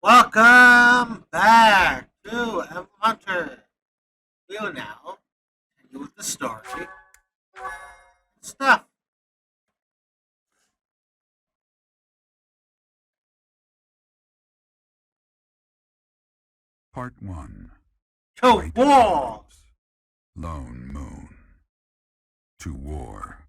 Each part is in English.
Welcome back to Emblem Hunter. We will now continue with the story stuff. Part 1. To White war! Wolves. Lone Moon. To war.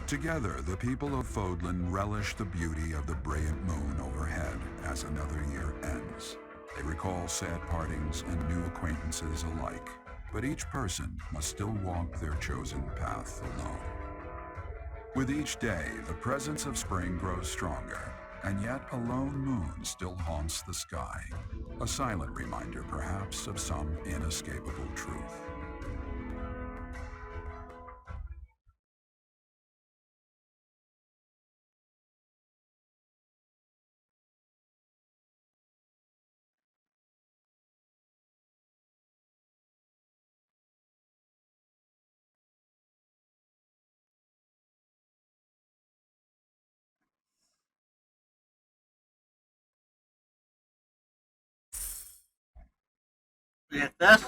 Together, the people of Fodlan relish the beauty of the brilliant moon overhead as another year ends. They recall sad partings and new acquaintances alike, but each person must still walk their chosen path alone. With each day, the presence of spring grows stronger, and yet a lone moon still haunts the sky, a silent reminder perhaps of some inescapable truth. Get this?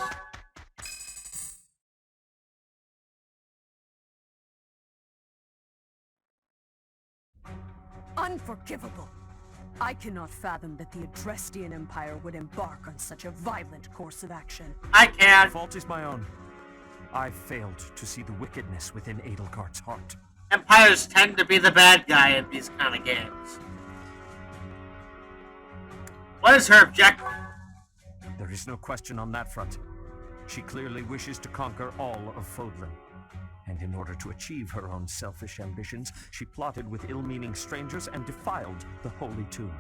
Unforgivable! I cannot fathom that the Adrestian Empire would embark on such a violent course of action. I The can. fault is my own. I failed to see the wickedness within Edelgart's heart. Empires tend to be the bad guy in these kind of games. What is her objective? There is no question on that front. She clearly wishes to conquer all of Fodlan. And in order to achieve her own selfish ambitions, she plotted with ill-meaning strangers and defiled the Holy Tomb.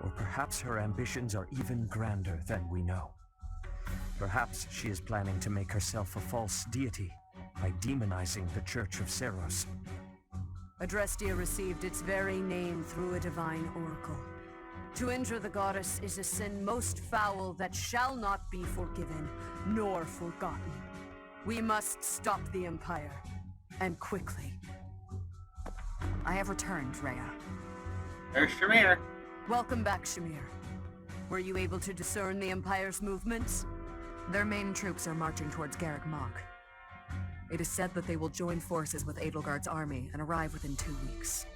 Or perhaps her ambitions are even grander than we know. Perhaps she is planning to make herself a false deity by demonizing the Church of Seros. Adrestia received its very name through a divine oracle. To injure the goddess is a sin most foul that shall not be forgiven, nor forgotten. We must stop the Empire, and quickly. I have returned, Rhea. There's Shamir. Welcome back, Shamir. Were you able to discern the Empire's movements? Their main troops are marching towards Garrick Mach. It is said that they will join forces with Edelgard's army and arrive within 2 weeks.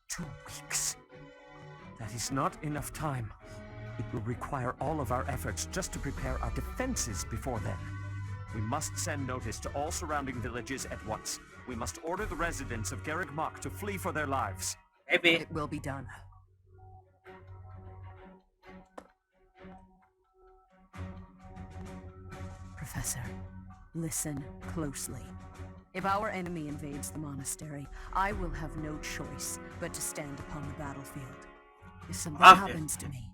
2 weeks. That is not enough time. It will require all of our efforts just to prepare our defenses before then. We must send notice to all surrounding villages at once. We must order the residents of Garrick Mach to flee for their lives. Maybe. It will be done. Professor, listen closely. If our enemy invades the monastery, I will have no choice but to stand upon the battlefield. If something Okay. happens to me,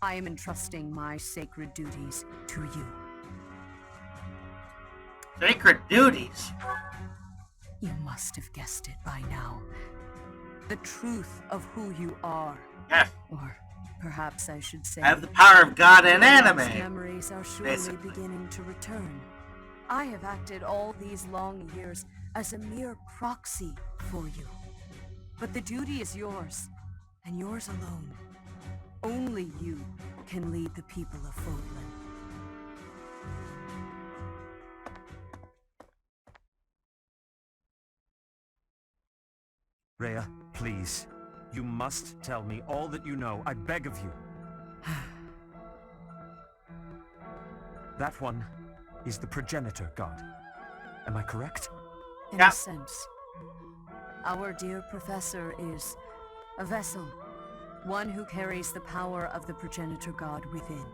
I am entrusting my sacred duties to you. Sacred duties. You must have guessed it by now. The truth of who you are. Yes. Or perhaps I should say, I have the power of God in God's anime. memories are surely basically. beginning to return. I have acted all these long years as a mere proxy for you. But the duty is yours, and yours alone. Only you can lead the people of Fodlan. Rhea, please. You must tell me all that you know. I beg of you. That one is the progenitor god. Am I correct? In Yeah. a sense, our dear professor is a vessel, one who carries the power of the progenitor god within.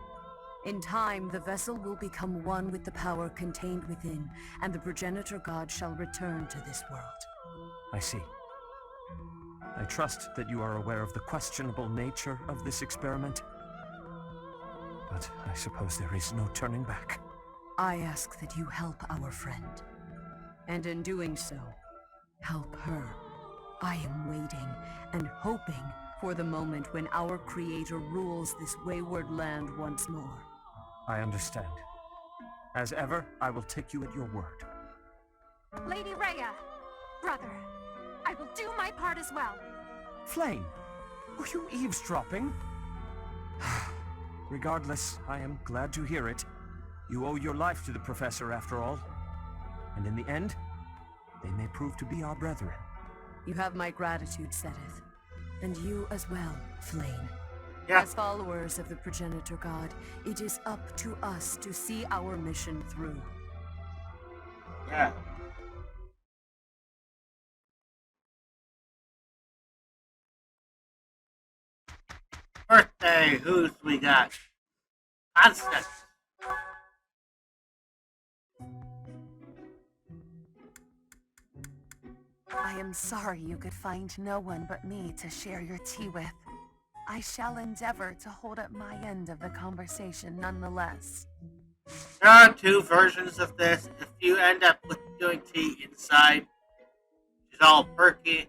In time, the vessel will become one with the power contained within, and the progenitor god shall return to this world. I see. I trust that you are aware of the questionable nature of this experiment. But I suppose there is no turning back. I ask that you help our friend. And in doing so, help her. I am waiting and hoping for the moment when our Creator rules this wayward land once more. I understand. As ever, I will take you at your word. Lady Rhea, brother, I will do my part as well. Flame, were you eavesdropping? Regardless, I am glad to hear it. You owe your life to the Professor, after all. And in the end, they may prove to be our brethren. You have my gratitude, Sedith. And you as well, Flame. Yeah. As followers of the Progenitor God, it is up to us to see our mission through. Yeah. Birthday, who's we got? Constant. I am sorry you could find no one but me to share your tea with. I shall endeavor to hold up my end of the conversation nonetheless. There are two versions of this. If you end up with doing tea inside, she's all perky.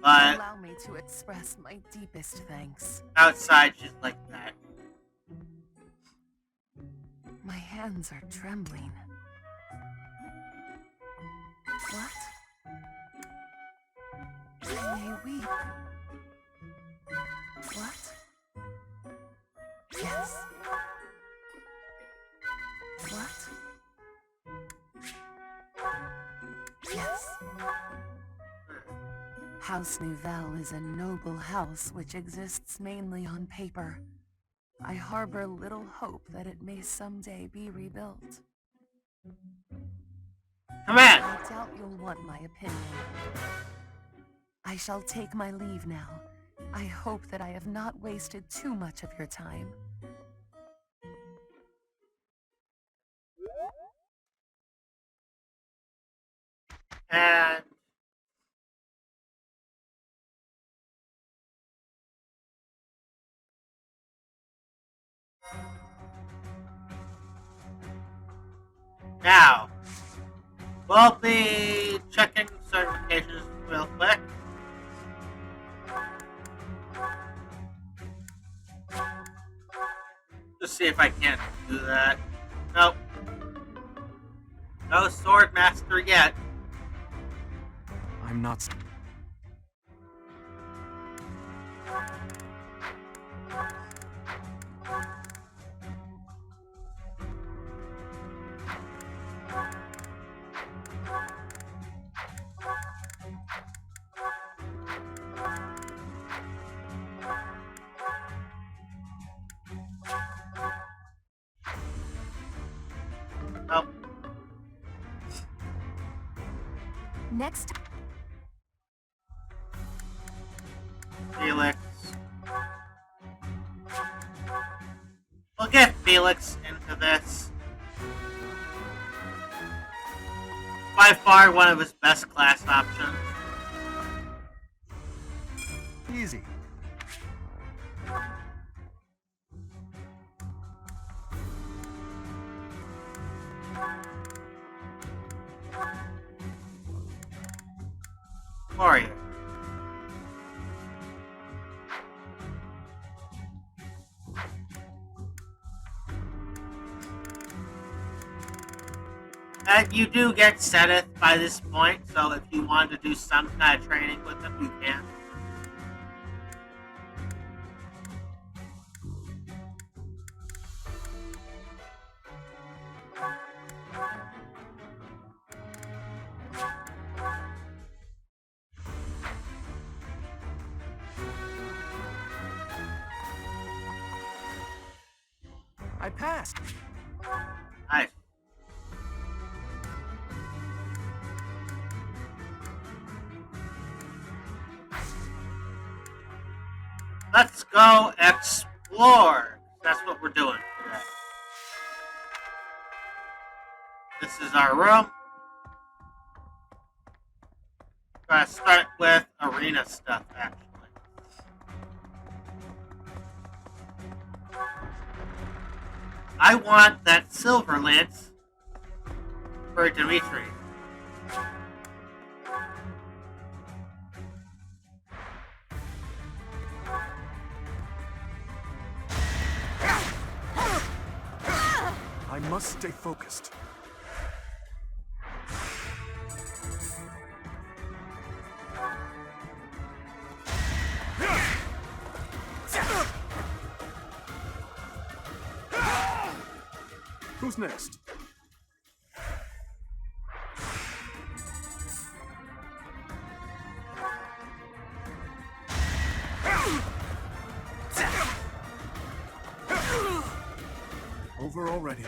But Allow me to express my deepest thanks. outside, she's like that. My hands are trembling. What? May we? What? Yes. What? Yes. House Nouvelle is a noble house which exists mainly on paper. I harbor little hope that it may someday be rebuilt. Command! I doubt you'll want my opinion. I shall take my leave now. I hope that I have not wasted too much of your time. And now, we'll be checking certifications real quick. Just see if I can't do that. Nope. No sword master yet. I'm not... Nope. Next, Felix. We'll get Felix into this. By far one of his best class options. Easy. Warrior. And you do get Sedith by this point, so if you want to do some kind of training with him, you can. I passed. Nice. Let's go explore. That's what we're doing today. This is our room. Gonna start with arena stuff, actually. I want that silver lance for Dimitri. I must stay focused. Who's next? Over already.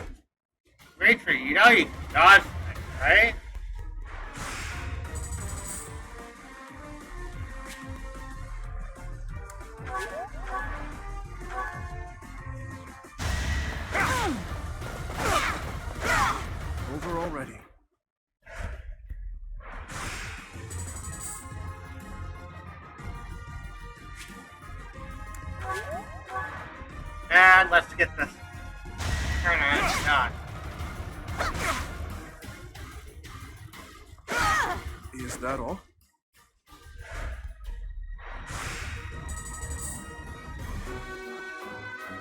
Dimitri, you know you can dodge things, right? Over already. And let's get this tournament done. Is that all?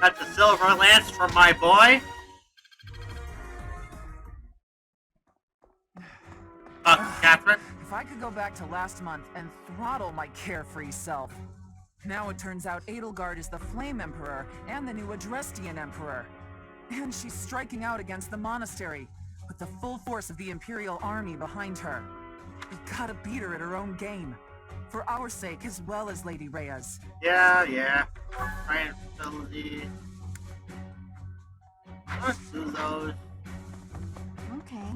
Got the silver lance from my boy. Catherine. If I could go back to last month and throttle my carefree self. Now it turns out Edelgard is the Flame Emperor and the new Adrestian Emperor. And she's striking out against the monastery with the full force of the Imperial army behind her. We gotta beat her at her own game. For our sake as well as Lady Rhea's. Yeah. Try and fill the... Let's do those. Okay.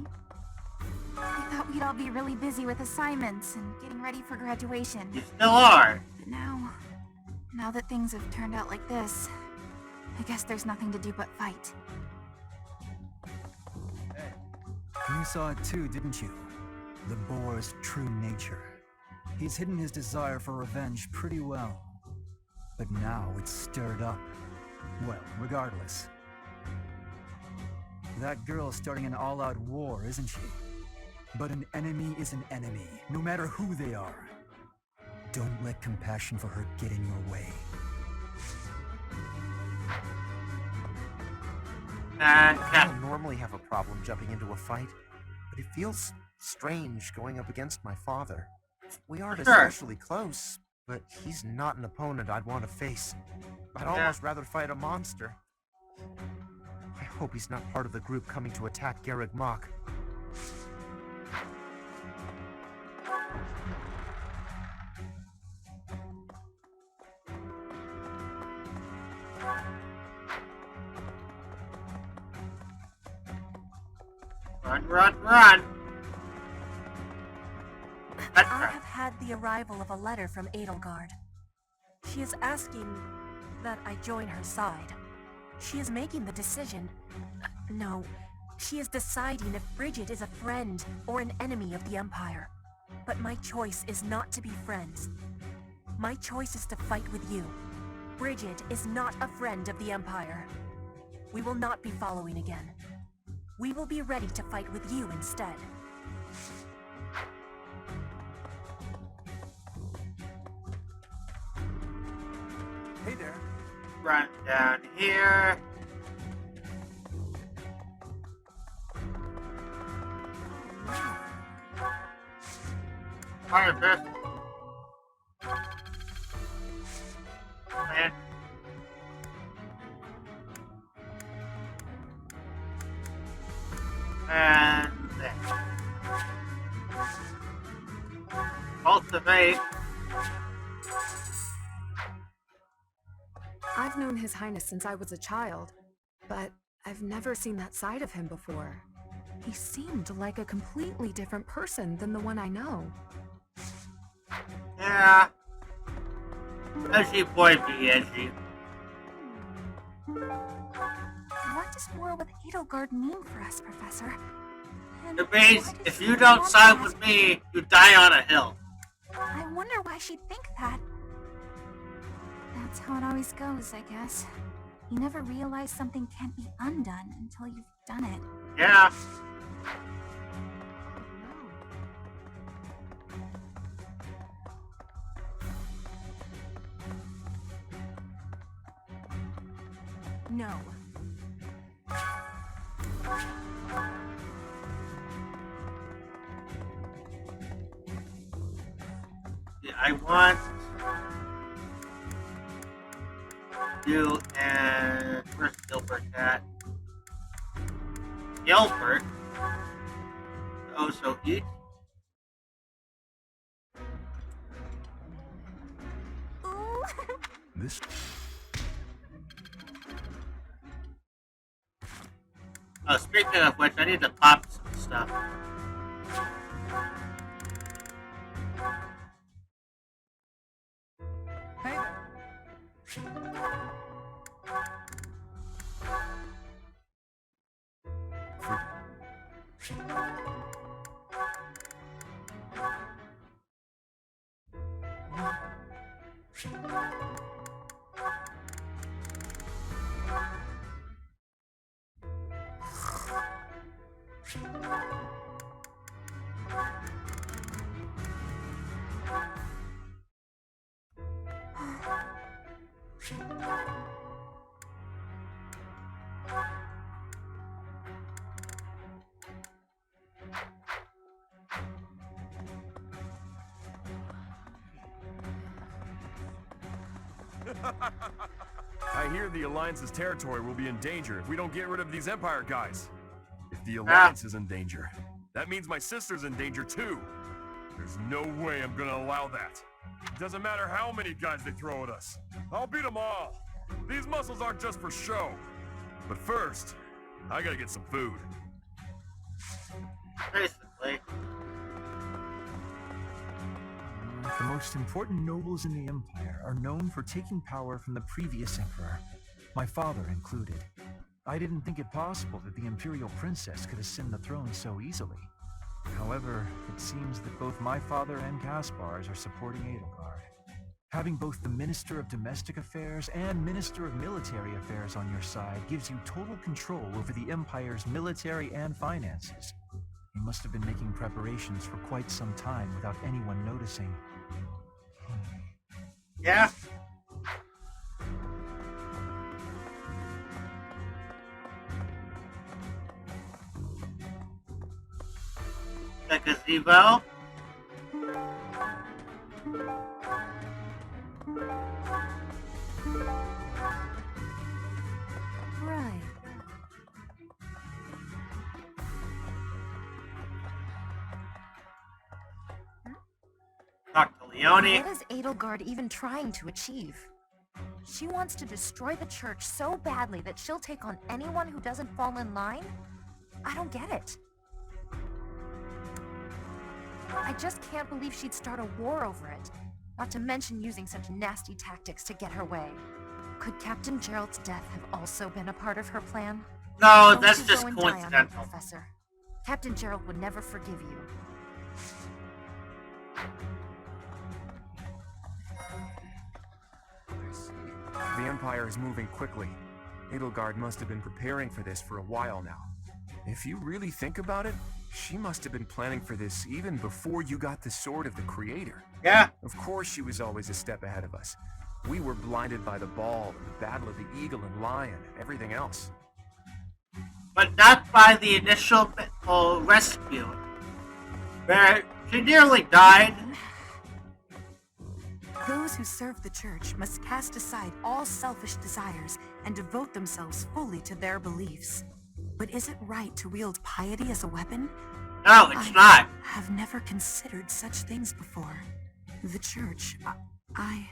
I thought we'd all be really busy with assignments and getting ready for graduation. You still are. But now that things have turned out like this, I guess there's nothing to do but fight. You saw it too, didn't you? The boar's true nature. He's hidden his desire for revenge pretty well. But now it's stirred up. Well, regardless. That girl's starting an all-out war, isn't she? But an enemy is an enemy, no matter who they are. Don't let compassion for her get in your way. I don't normally have a problem jumping into a fight, but it feels strange going up against my father. We aren't especially close, but he's not an opponent I'd want to face. I'd almost rather fight a monster. I hope he's not part of the group coming to attack Garreg Mach. Run! I have had the arrival of a letter from Edelgard. She is asking that I join her side. She is making the decision. No, she is deciding if Bridget is a friend or an enemy of the Empire. But my choice is not to be friends. My choice is to fight with you. Bridget is not a friend of the Empire. We will not be following again. We will be ready to fight with you instead. Hey there. Run down here. Fire fist. And then cultivate. I've known His Highness since I was a child, but I've never seen that side of him before. He seemed like a completely different person than the one I know. Yeah. Edgy boy be edgy. What does war with Edelgard mean for us, Professor? And It means why does if she you don't want side us? with me, you die on a hill. I wonder why she'd think that. That's how it always goes, I guess. You never realize something can't be undone until you've done it. Yeah. No. Yeah, I want you and where's Gilbert at? Gilbert. Also eat. This Oh, speaking of which, I need to pop some stuff. Hey there. I hear the Alliance's territory will be in danger if we don't get rid of these Empire guys. If the Alliance is in danger, that means my sister's in danger too. There's no way I'm gonna allow that. It doesn't matter how many guys they throw at us. I'll beat them all. These muscles aren't just for show. But first, I gotta get some food. Basically. The most important nobles in the Empire are known for taking power from the previous Emperor, my father included. I didn't think it possible that the Imperial Princess could ascend the throne so easily. However, it seems that both my father and Caspar's are supporting Edelgard. Having both the Minister of Domestic Affairs and Minister of Military Affairs on your side gives you total control over the Empire's military and finances. You must have been making preparations for quite some time without anyone noticing. Yeah. The gazebo. Right. Talk to Leone. What is Edelgard even trying to achieve? She wants to destroy the church so badly that she'll take on anyone who doesn't fall in line? I don't get it. I just can't believe she'd start a war over it. Not to mention using such nasty tactics to get her way. Could Captain Gerald's death have also been a part of her plan? No, Don't that's you just go and die on that, coincidental. Professor. Captain Gerald would never forgive you. The Empire is moving quickly. Edelgard must have been preparing for this for a while now. If you really think about it, she must have been planning for this even before you got the Sword of the Creator. Yeah. Of course she was always a step ahead of us. We were blinded by the ball and the Battle of the Eagle and Lion and everything else. But not by the initial rescue, where she nearly died. Those who serve the church must cast aside all selfish desires and devote themselves fully to their beliefs. But is it right to wield piety as a weapon? No, it's not. I have never considered such things before. The church, I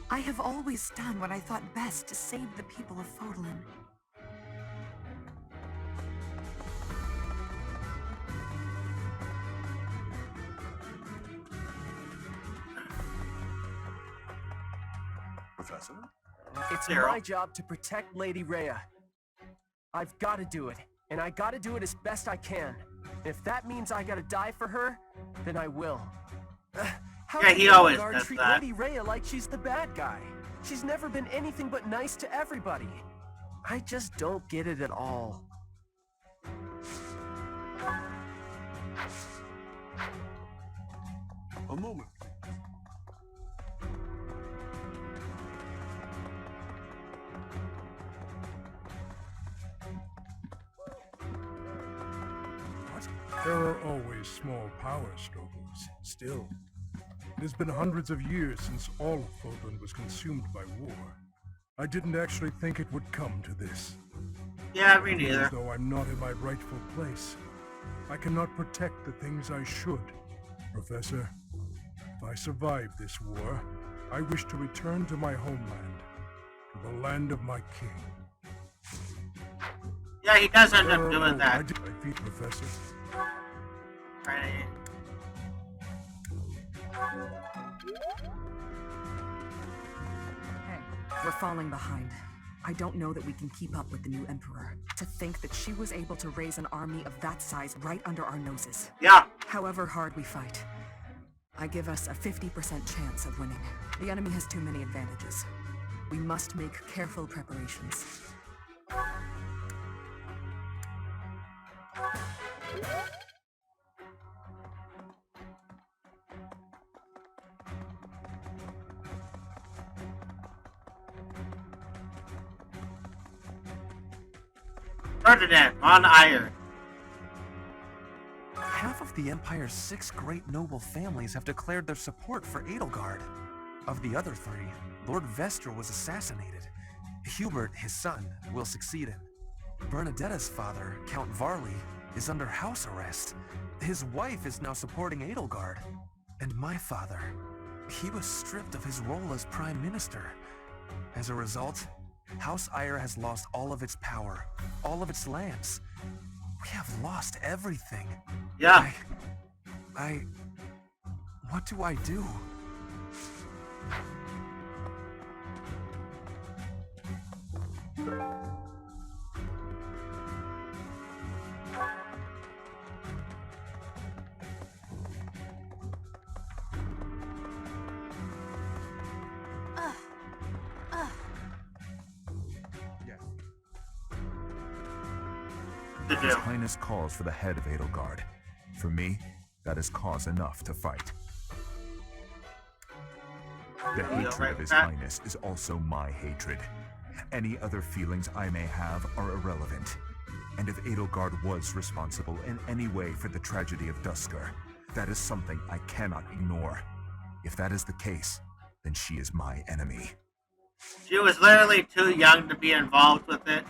have always done what I thought best to save the people of Fodlan. Professor? It's Zero. my job to protect Lady Rhea. I've got to do it, and I got to do it as best I can. If that means I gotta die for her, then I will. How Yeah, can he always Edelgard does treat that. Lady Rhea like she's the bad guy? She's never been anything but nice to everybody. I just don't get it at all. A moment. There are always small power struggles, still. It has been hundreds of years since all of Fodlan was consumed by war. I didn't actually think it would come to this. Yeah, me I feel neither. as though I'm not in my rightful place. I cannot protect the things I should. Professor, if I survive this war, I wish to return to my homeland, to the land of my king. Yeah, he does end up Oh, doing that. I feed Professor. Right. We're falling behind. I don't know that we can keep up with the new Emperor. To think that she was able to raise an army of that size right under our noses. Yeah. However hard we fight, I give us a 50% chance of winning. The enemy has too many advantages. We must make careful preparations. Ferdinand von Iron. Half of the Empire's 6 great noble families have declared their support for Edelgard. Of the other 3, Lord Vestre was assassinated. Hubert, his son, will succeed him. Bernadetta's father, Count Varley, is under house arrest. His wife is now supporting Edelgard. And my father, he was stripped of his role as Prime Minister. As a result, House Eyre has lost all of its power, all of its lands. We have lost everything. Yeah. What do I do? His Highness calls for the head of Edelgard. For me, that is cause enough to fight. The hatred of His Highness is also my hatred. Any other feelings I may have are irrelevant. And if Edelgard was responsible in any way for the tragedy of Duscur, that is something I cannot ignore. If that is the case, then she is my enemy. She was literally too young to be involved with it.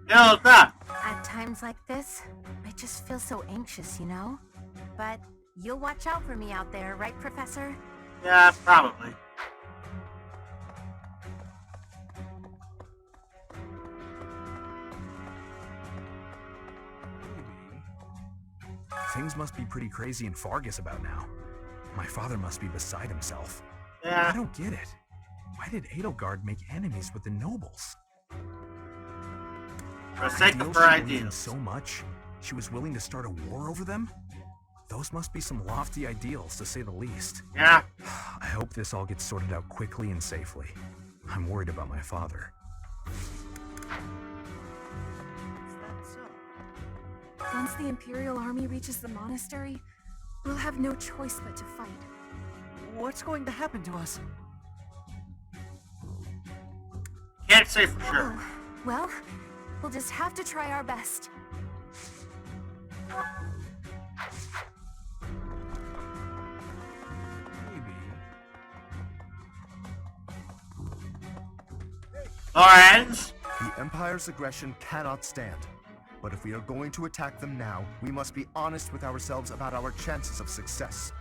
Hilda! At times like this, I just feel so anxious, you know? But you'll watch out for me out there, right, Professor? Yeah, probably. Things must be pretty crazy in Fargus about now. My father must be beside himself. Yeah. I don't get it. Why did Edelgard make enemies with the nobles? For the sake of her ideals. So much, she was willing to start a war over them? Those must be some lofty ideals, to say the least. Yeah. I hope this all gets sorted out quickly and safely. I'm worried about my father. Once the Imperial Army reaches the monastery, we'll have no choice but to fight. What's going to happen to us? Can't say for sure. Oh, well, we'll just have to try our best. Lorenz? The Empire's aggression cannot stand. But if we are going to attack them now, we must be honest with ourselves about our chances of success.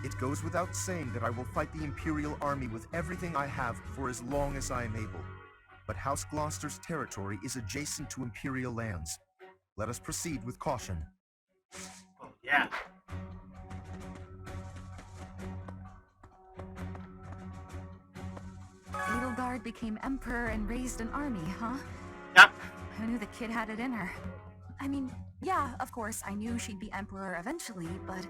It goes without saying that I will fight the Imperial Army with everything I have for as long as I am able. But House Gloucester's territory is adjacent to Imperial lands. Let us proceed with caution. Oh, yeah. Edelgard became emperor and raised an army, huh? Yep. Who knew the kid had it in her? I mean, yeah, of course, I knew she'd be emperor eventually, but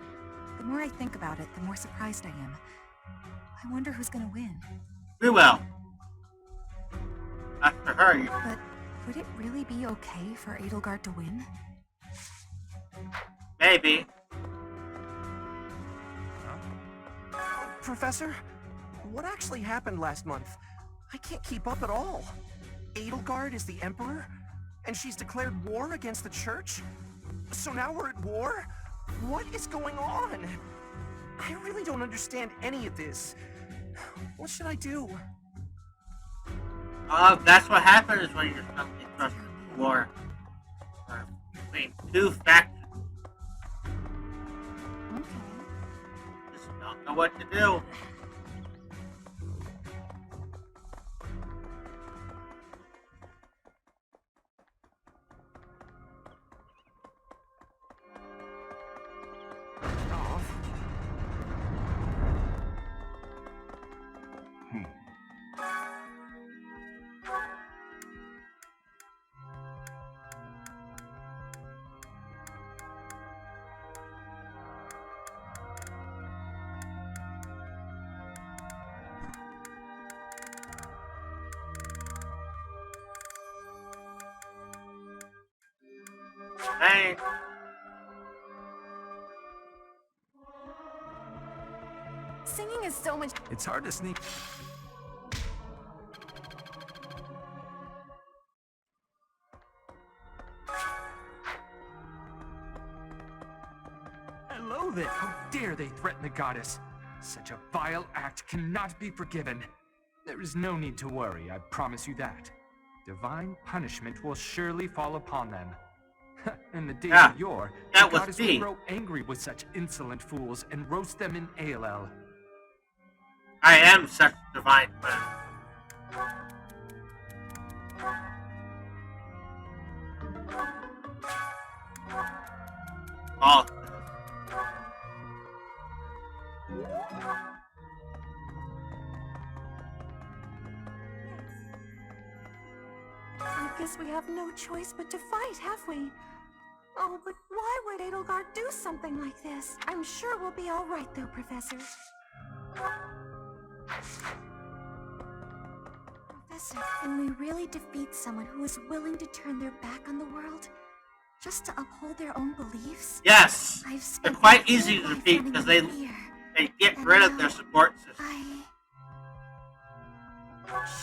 the more I think about it, the more surprised I am. I wonder who's gonna win. We will. After her, you... But would it really be okay for Edelgard to win? Maybe. Professor, what actually happened last month? I can't keep up at all. Edelgard is the Emperor? And she's declared war against the Church? So now we're at war? What is going on? I really don't understand any of this. What should I do? That's what happens when you're suddenly trusted. war between two factions. Just don't know what to do. Hey. Singing is so much. It's hard to sneak. Hello there! How dare they threaten the goddess? Such a vile act cannot be forgiven. There is no need to worry, I promise you that. Divine punishment will surely fall upon them. In the days of yore, the goddess would grow angry with such insolent fools and roast them in ALL. I am such divine punishment. Oh. I guess we have no choice but to fight, have we? Oh, but why would Edelgard do something like this? I'm sure we'll be all right, though, Professor. Professor, can we really defeat someone who is willing to turn their back on the world? Just to uphold their own beliefs? Yes! They're quite easy to defeat because they get rid of their support system.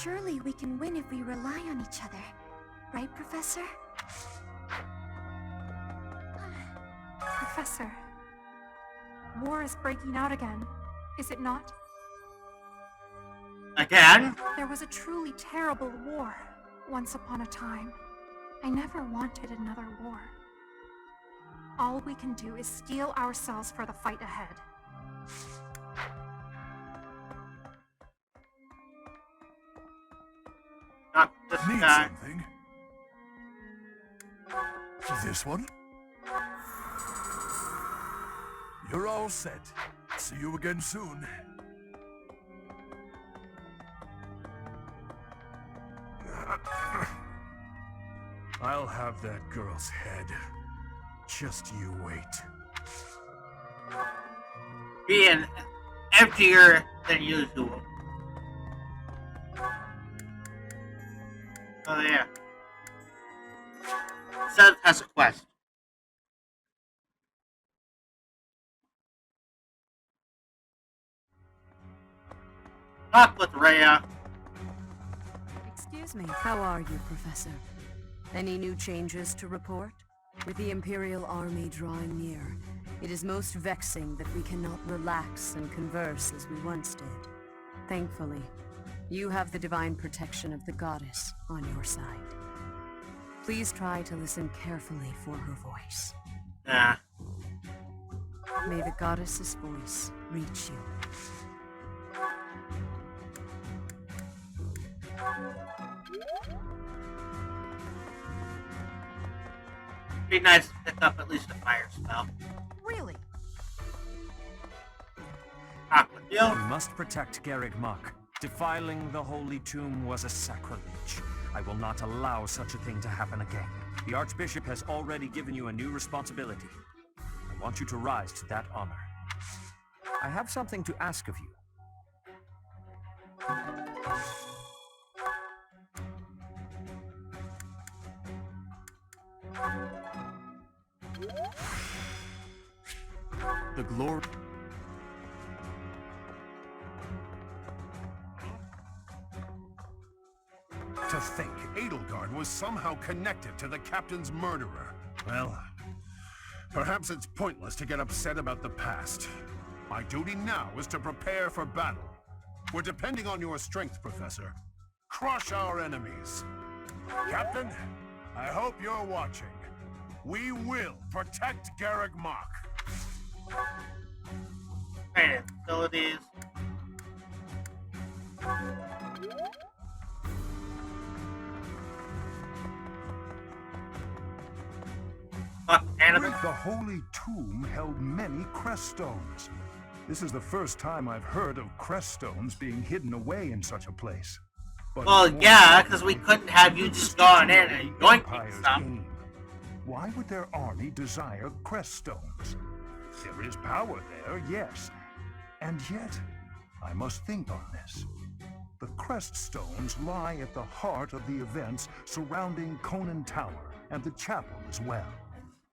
Surely we can win if we rely on each other. Right, Professor? Professor, war is breaking out again, is it not? Again? There was a truly terrible war once upon a time. I never wanted another war. All we can do is steel ourselves for the fight ahead. Not this Need guy. something? This one? You're all set. See you again soon. I'll have that girl's head. Just you wait. Being emptier than usual. Oh yeah. Seth has a quest. Talk with Rhea. Excuse me, how are you, Professor? Any new changes to report? With the Imperial Army drawing near, it is most vexing that we cannot relax and converse as we once did. Thankfully, you have the divine protection of the goddess on your side. Please try to listen carefully for her voice. Yeah. May the goddess's voice reach you. Be nice to pick up at least a fire spell. Really? Talk with you. We must protect Garreg Mach. Defiling the holy tomb was a sacrilege. I will not allow such a thing to happen again. The Archbishop has already given you a new responsibility. I want you to rise to that honor. I have something to ask of you. The glory... To think Edelgard was somehow connected to the captain's murderer. Well, perhaps it's pointless to get upset about the past. My duty now is to prepare for battle. We're depending on your strength, Professor. Crush our enemies. Captain, I hope you're watching. We will protect Garrick Mach. Training facilities. The Holy Tomb held many crest stones. This is the first time I've heard of crest stones being hidden away in such a place. But well, yeah, because we couldn't have you just gone in and yoinking stuff. Why would their army desire crest stones? There is power there, yes. And yet, I must think on this. The crest stones lie at the heart of the events surrounding Conan Tower and the chapel as well.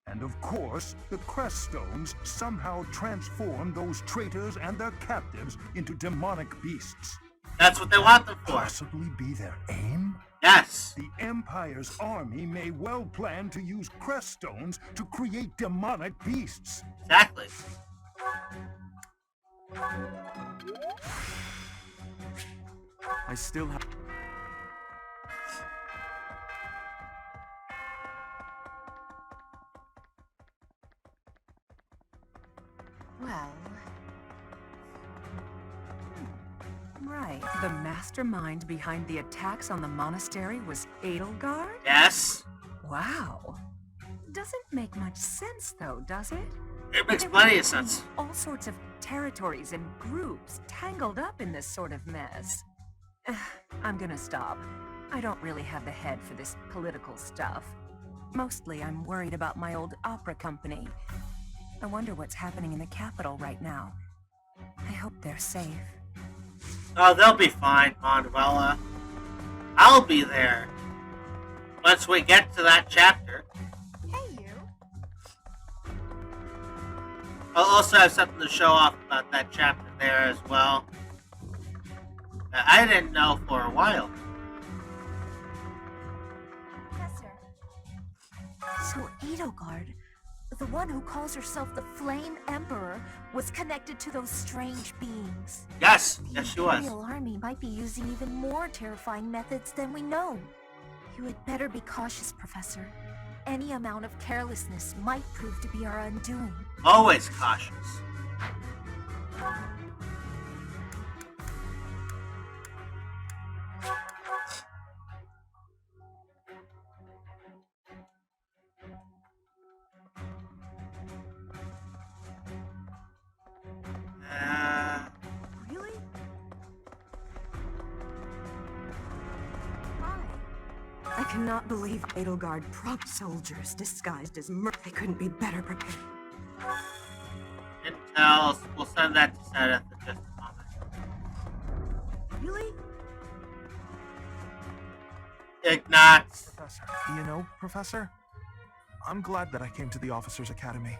And of course, the crest stones somehow transform those traitors and their captives into demonic beasts. That's what they want them for. Possibly be their aim? Yes. The Empire's army may well plan to use crest stones to create demonic beasts. Exactly. I still have... Well... Right. The mastermind behind the attacks on the monastery was Edelgard? Yes. Wow. Doesn't make much sense, though, does it? It makes plenty of sense. All sorts of territories and groups tangled up in this sort of mess. I'm gonna stop. I don't really have the head for this political stuff. Mostly, I'm worried about my old opera company. I wonder what's happening in the capital right now. I hope they're safe. Oh, they'll be fine, Manuela. I'll be there. Once we get to that chapter. Hey, you. I'll also have something to show off about that chapter there as well. That I didn't know for a while. Professor. So Edelgard, the one who calls herself the Flame Emperor, was connected to those strange beings. Yes, yes she was. The Imperial Army might be using even more terrifying methods than we know. You had better be cautious, Professor. Any amount of carelessness might prove to be our undoing. Always cautious. Really? I cannot believe Edelgard prop soldiers disguised as They couldn't be better prepared. Intel, we'll send that to Seth in just a moment. Really? Ignatz. Professor. You know, Professor? I'm glad that I came to the Officers Academy.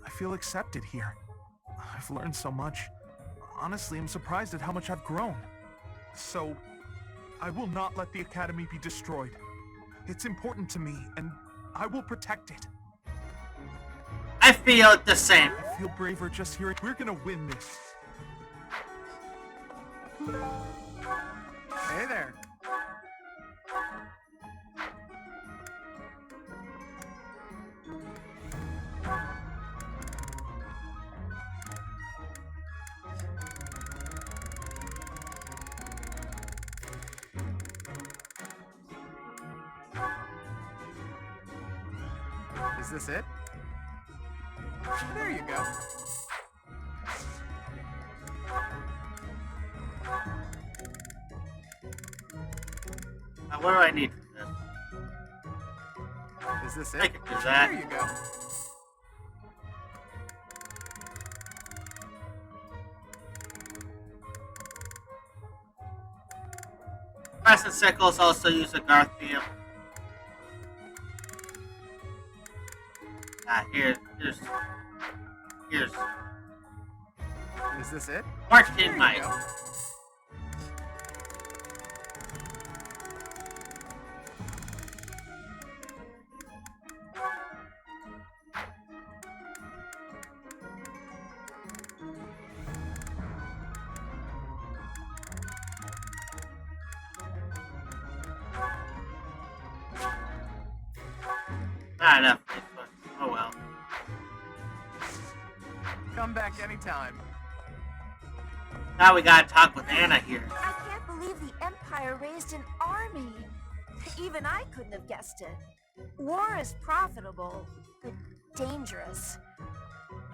I feel accepted here. I've learned so much. Honestly, I'm surprised at how much I've grown. So, I will not let the Academy be destroyed. It's important to me, and I will protect it. I feel the same. I feel braver just hearing we're gonna win this. Hey there. Is this it? There you go. What do I need for this? Is this it? I can do that. There you go. Crescent Sickles also use a Garthium. Here's. Is this it? Martin Mike. Not enough Facebook. Oh well. Come back anytime. Now we gotta talk with Anna here. I can't believe the Empire raised an army. Even I couldn't have guessed it. War is profitable, but dangerous.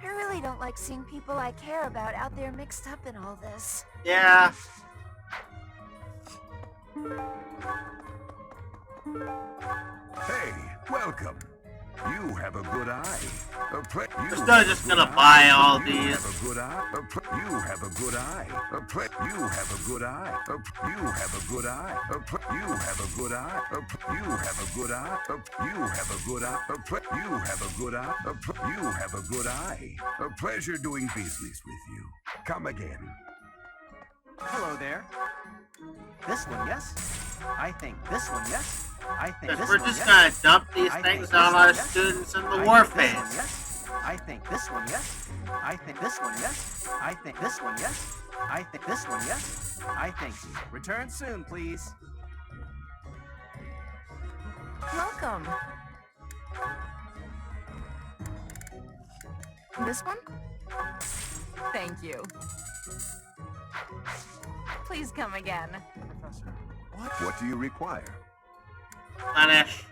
I really don't like seeing people I care about out there mixed up in all this. Yeah. Hey, welcome. You have a good eye. We're still just gonna buy all these. You have a good eye. You have a good eye. You have a good eye. You have a good eye. You have a good eye. You have a good eye. You have a good eye. You have a good eye. You have a good eye. A pleasure doing business with you. Come again. Hello there. This one, yes? I think this one, yes? I think Because this we're one, just yes? gonna dump these I things think on this our one, yes? students in the I war think this phase. one, yes? I think this one, yes? I think this one, yes? I think this one, yes? I think this one, yes? I think. Return soon, please. Welcome. This one? Thank you. Please come again. Professor. What do you require? Punish.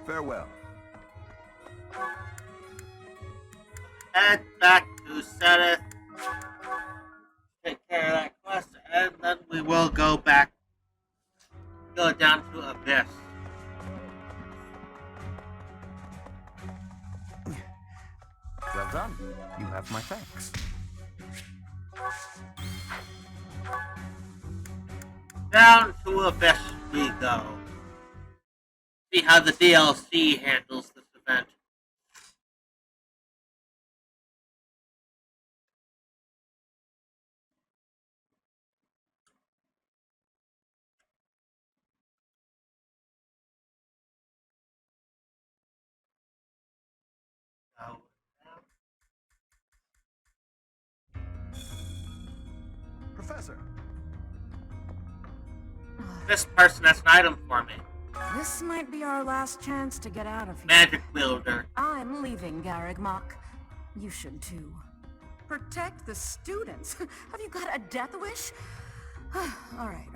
Farewell. Head back to Senate. Take care of that quest, and then we will go back. Go down to Abyss. Well done. You have my thanks. Down to Abyss we go. See how the DLC handles this event. Professor. This person has an item for me. This might be our last chance to get out of here. Magic wielder. I'm leaving, Garrigmok. You should too. Protect the students? Have you got a death wish? Alright.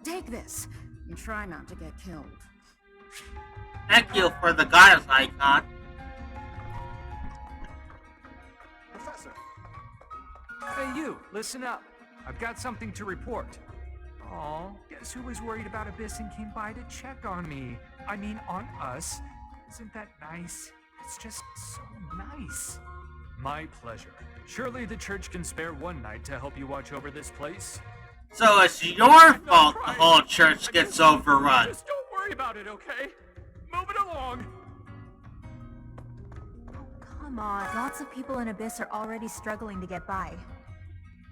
Take this. And try not to get killed. Thank you for the goddess icon. Professor. Hey you, listen up. I've got something to report. Aw, guess who was worried about Abyss and came by to check on me? I mean, on us. Isn't that nice? It's just so nice. My pleasure. Surely the church can spare one night to help you watch over this place. So it's your fault the whole church gets overrun. Just don't worry about it, okay? Move it along. Come on, lots of people in Abyss are already struggling to get by.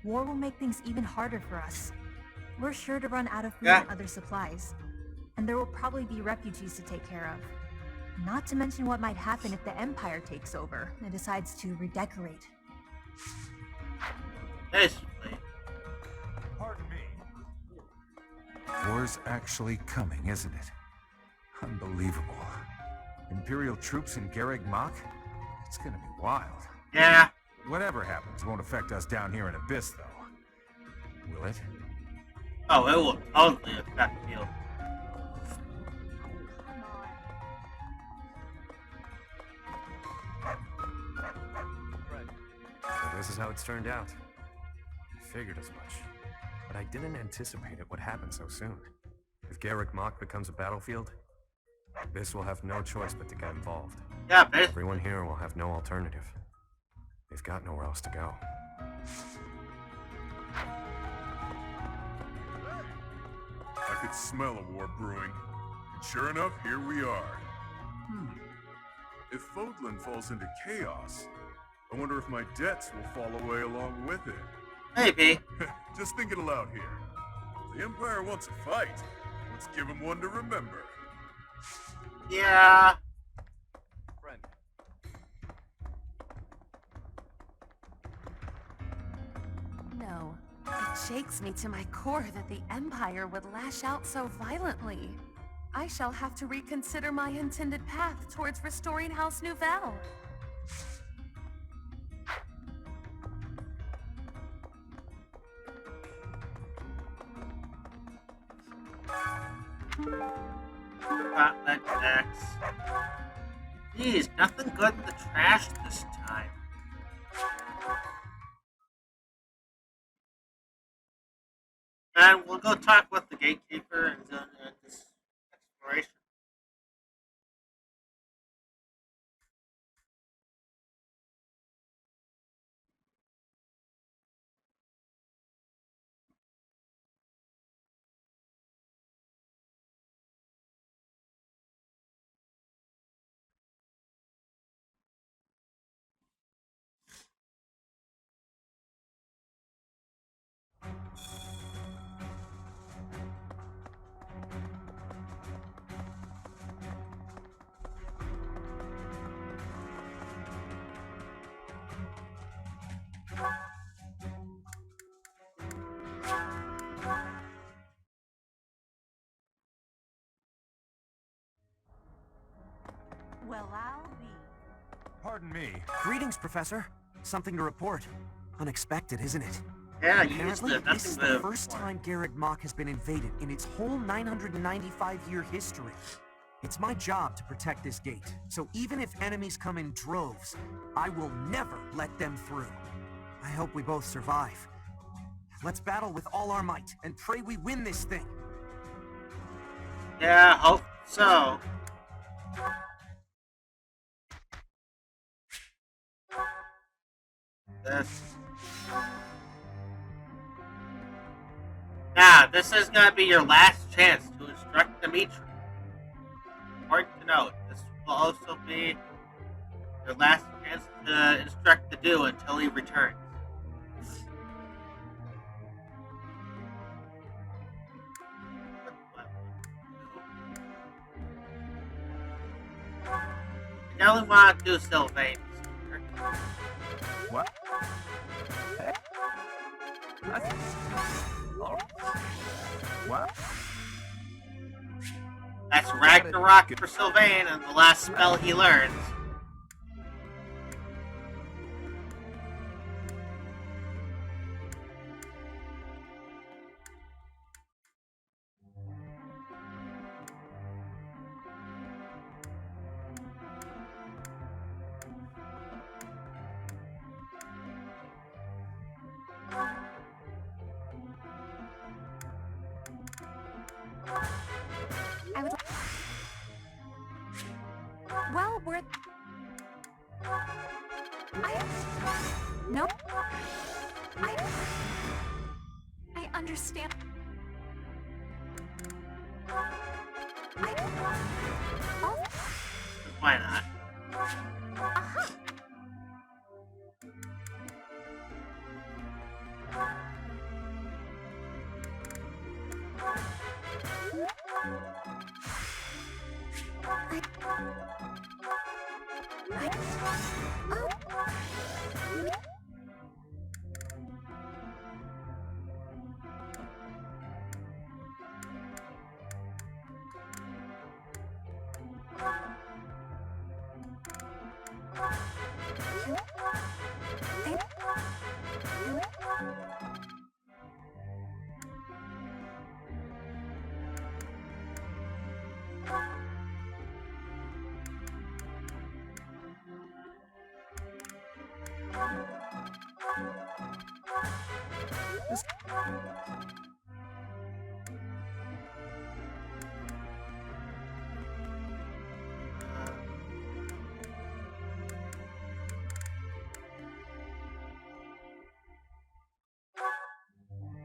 War will make things even harder for us. We're sure to run out of food and other supplies. And there will probably be refugees to take care of. Not to mention what might happen if the Empire takes over and decides to redecorate. Basically. Pardon me. War's actually coming, isn't it? Unbelievable. Imperial troops in Garrigmok? It's gonna be wild. Yeah. Whatever happens won't affect us down here in Abyss, though. Will it? Oh, it will totally affect you. So this is how it's turned out. I figured as much. But I didn't anticipate it would happen so soon. If Garrigmok becomes a battlefield, Abyss will have no choice but to get involved. Yeah, basically. Everyone here will have no alternative. They've got nowhere else to go. I could smell a war brewing. And sure enough, here we are. If Fodlan falls into chaos, I wonder if my debts will fall away along with it. Maybe. Just thinking aloud here. If the Empire wants a fight, let's give them one to remember. Yeah. Friend. No. It shakes me to my core that the Empire would lash out so violently. I shall have to reconsider my intended path towards restoring House Nouvelle. Spotlight next. Geez, nothing good in the trash this time. And we'll go talk with the gatekeeper and this exploration. Well, I'll be. Pardon me. Greetings, Professor. Something to report. Unexpected, isn't it? Yeah, you Apparently, used to this is nothing the but first time Garreg Mach has been invaded in its whole 995-year history. It's my job to protect this gate, so even if enemies come in droves, I will never let them through. I hope we both survive. Let's battle with all our might, and pray we win this thing. Yeah, hope so. This. Now, this is going to be your last chance to instruct Dimitri. Important to note, this will also be your last chance to instruct the dude until he returns. I only want to do Sylvain. What? What? That's Ragnarok for Sylvain and the last spell he learns. I would. Well, we're. No. I understand. Why not?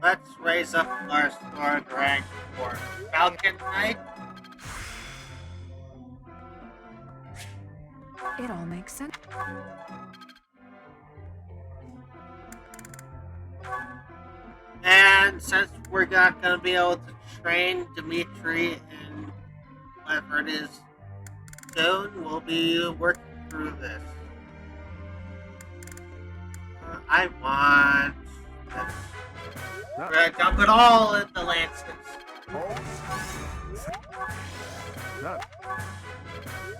Let's raise up our sword rank for Falcon Knight. It all makes sense. And since we're not going to be able to train Dimitri in whatever it is soon, we'll be working through this. I want this. We're gonna dump it all in the lances.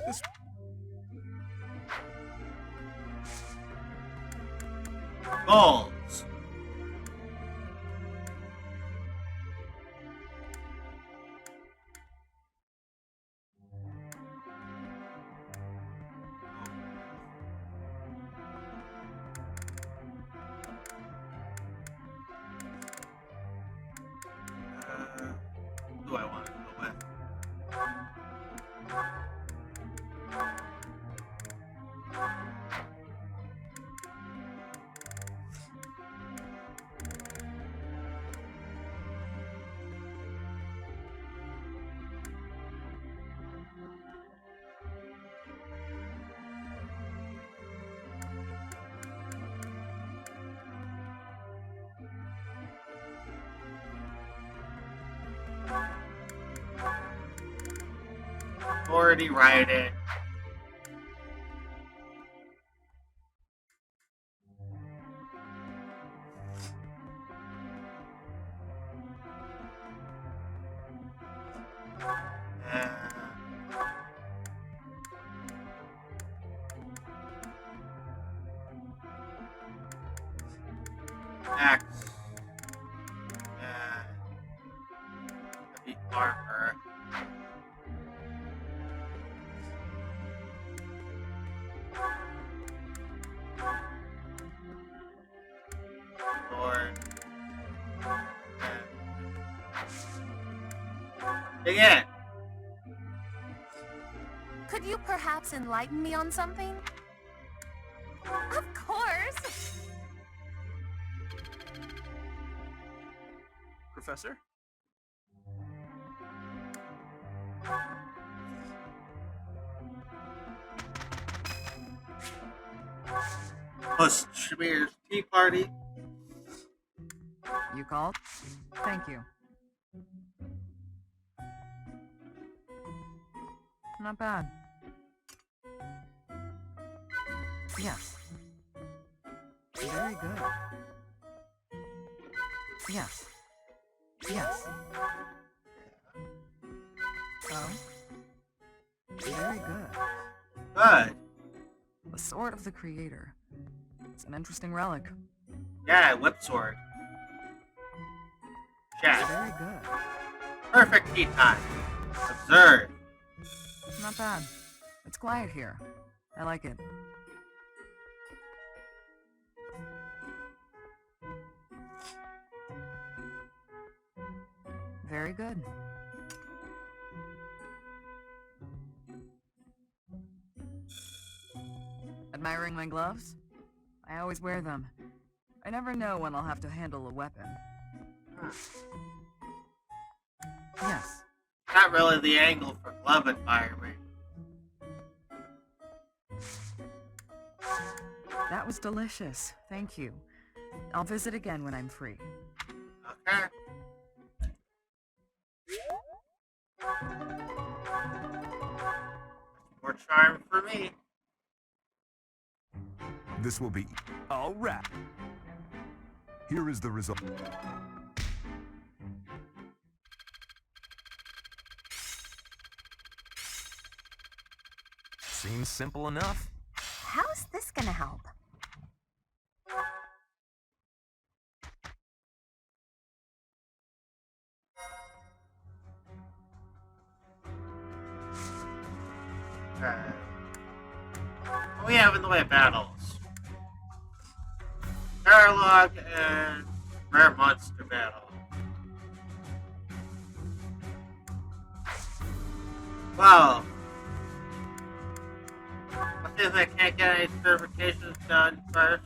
This... Goals. Who do I want to go with? Already write it. X. Heavy armor. Again. Could you perhaps enlighten me on something? Of course! Professor? Plus Shamir's tea party. You called? Thank you. Not bad. Yes. Very good. Yes. Yes. Oh. Very good. Good. The Sword of the Creator. It's an interesting relic. Yeah, whip sword. Chat. Very good. Perfect tea time. Observe. Not bad. It's quiet here. I like it. Very good. Admiring my gloves? I always wear them. I never know when I'll have to handle a weapon. Yes. Not really the angle for glove admiring. That was delicious. Thank you. I'll visit again when I'm free. Okay. More charm for me. This will be all right. Here is the result. Seems simple enough. How's this gonna help? What do we have in the way of battles? Paralog and Rare Monster Battle. Well, let's see if I can't get any certifications done first.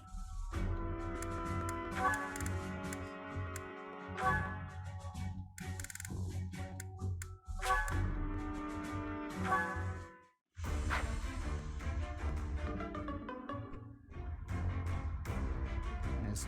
Yes.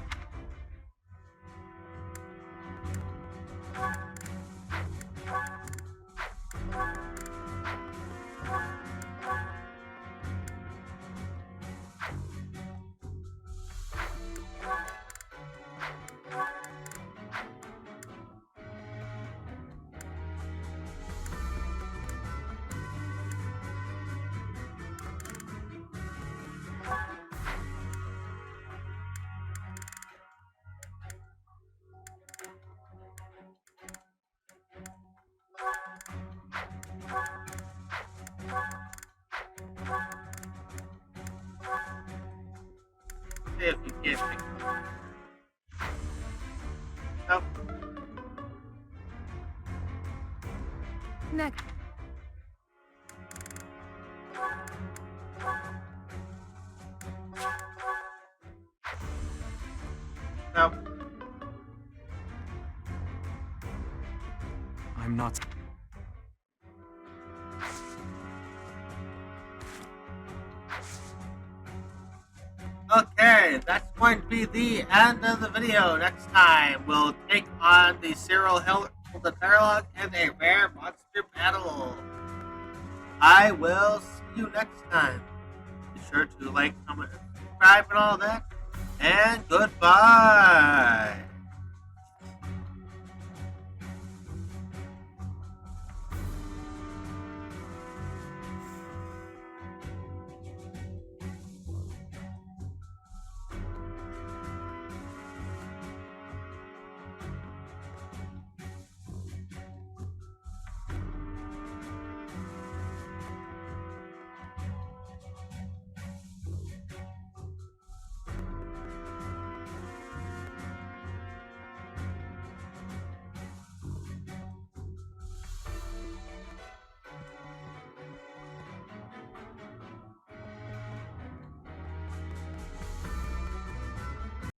especially if you can't pick it. Nope. Next. Nope. I'm not. Okay, that's going to be the end of the video. Next time, we'll take on the Serial Hill, the Paralog, and a rare monster battle. I will see you next time. Be sure to like, comment, and subscribe, and all that. And goodbye.